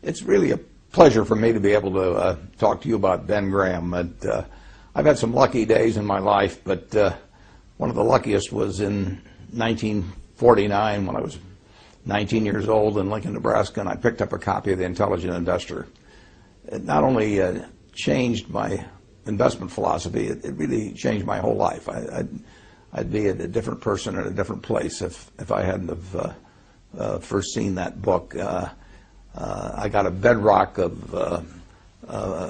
It's really a pleasure for me to be able to talk to you about Ben Graham. I've had some lucky days in my life, but one of the luckiest was in 1949 when I was 19 years old in Lincoln, Nebraska, and I picked up a copy of The Intelligent Investor. It not only changed my investment philosophy, it really changed my whole life. I'd be a different person in a different place if I hadn't have first seen that book. I got a bedrock of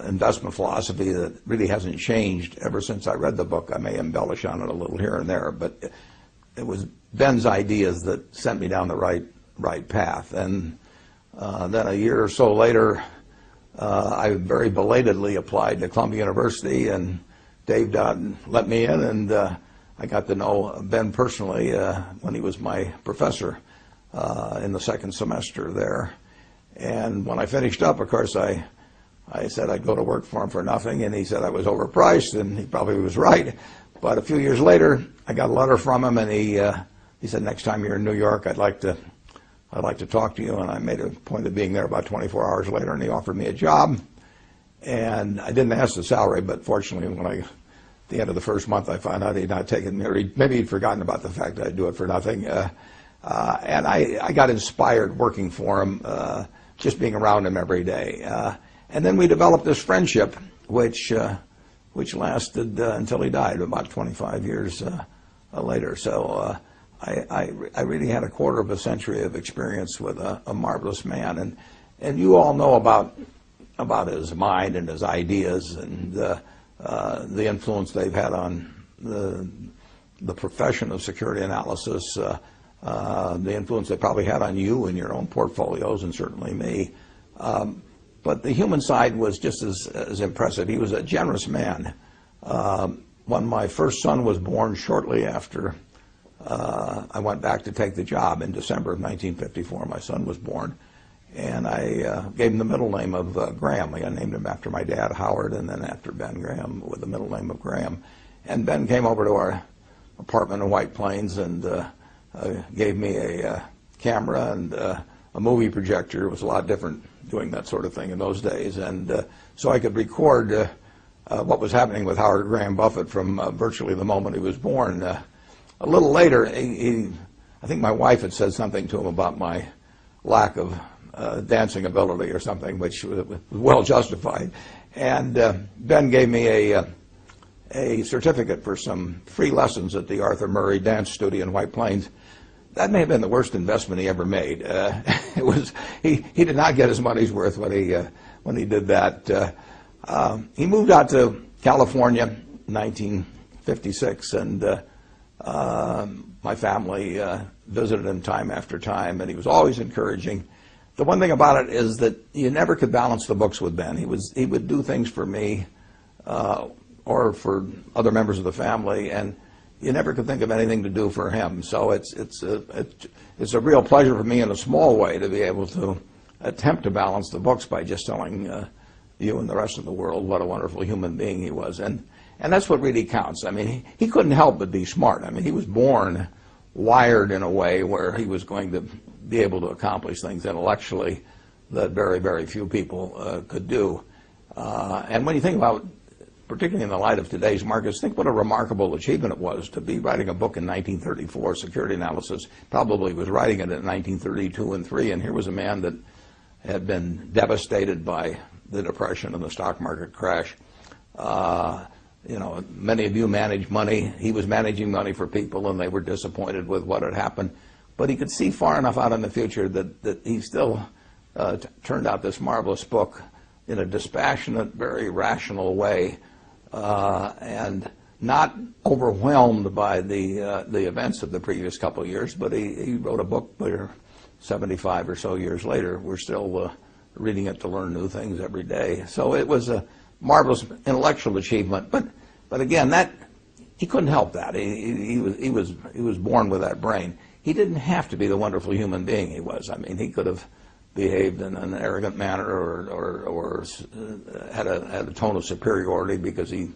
investment philosophy that really hasn't changed ever since I read the book. I may embellish on it a little here and there, but it was Ben's ideas that sent me down the right path. And then a year or so later, I very belatedly applied to Columbia University, and Dave Dodd let me in, and I got to know Ben personally when he was my professor in the second semester there. And when I finished up, of course, I said I'd go to work for him for nothing, and he said I was overpriced, and he probably was right. But a few years later, I got a letter from him, and he said, next time you're in New York, I'd like to talk to you. And I made a point of being there about 24 hours later, and he offered me a job. And I didn't ask the salary, but fortunately, at the end of the first month, I found out he'd not taken me, or maybe he'd forgotten about the fact that I'd do it for nothing. And I got inspired working for him, just being around him every day. And then we developed this friendship, which lasted until he died about 25 years later. So I really had a quarter of a century of experience with a marvelous man. And you all know about his mind and his ideas and the influence they've had on the profession of security analysis, the influence they probably had on you and your own portfolios, and certainly me. But the human side was just as impressive. He was a generous man. When my first son was born, shortly after I went back to take the job in December of 1954, my son was born, and I gave him the middle name of Graham. I named him after my dad, Howard, and then after Ben Graham with the middle name of Graham. And Ben came over to our apartment in White Plains and gave me a camera and a movie projector. It was a lot different doing that sort of thing in those days. And so I could record what was happening with Howard Graham Buffett from virtually the moment he was born. A little later, I think my wife had said something to him about my lack of dancing ability or something, which was well justified. And Ben gave me a certificate for some free lessons at the Arthur Murray Dance Studio in White Plains. That may have been the worst investment he ever made. He did not get his money's worth when he did that. He moved out to California in 1956, and my family visited him time after time, and he was always encouraging. The one thing about it is that you never could balance the books with Ben. He would do things for me or for other members of the family, and you never could think of anything to do for him. So it's a real pleasure for me in a small way to be able to attempt to balance the books by just telling you and the rest of the world what a wonderful human being he was. And that's what really counts. I mean, he couldn't help but be smart. I mean, he was born wired in a way where he was going to be able to accomplish things intellectually that very, very few people could do. And when you think about, particularly in the light of today's markets, think what a remarkable achievement it was to be writing a book in 1934, Security Analysis. Probably was writing it in 1932 and 3, and here was a man that had been devastated by the Depression and the stock market crash. Many of you manage money. He was managing money for people, and they were disappointed with what had happened. But he could see far enough out in the future that he still turned out this marvelous book in a dispassionate, very rational way, and not overwhelmed by the events of the previous couple of years. But he wrote a book where 75 or so years later, we're still reading it to learn new things every day. So it was a marvelous intellectual achievement. But again, that he couldn't help that. He was born with that brain. He didn't have to be the wonderful human being he was. I mean, he could have behaved in an arrogant manner or had a tone of superiority because he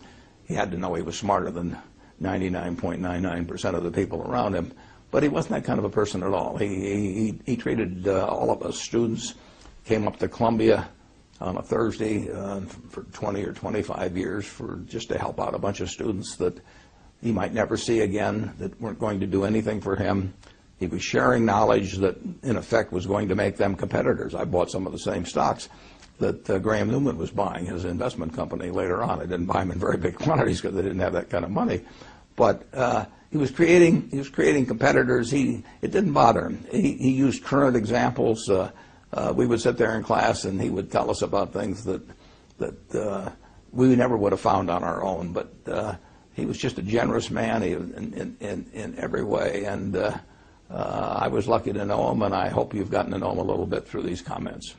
had to know he was smarter than 99.99% of the people around him. But he wasn't that kind of a person at all. He treated all of us students came up to Columbia on a Thursday for 20 or 25 years just to help out a bunch of students that he might never see again, that weren't going to do anything for him. He was sharing knowledge that, in effect, was going to make them competitors. I bought some of the same stocks that Graham Newman was buying, his investment company, later on. I didn't buy them in very big quantities because they didn't have that kind of money. But he was creating competitors. It didn't bother him. He used current examples. We would sit there in class, and he would tell us about things that we never would have found on our own. But he was just a generous man in every way, and I was lucky to know him, and I hope you've gotten to know him a little bit through these comments.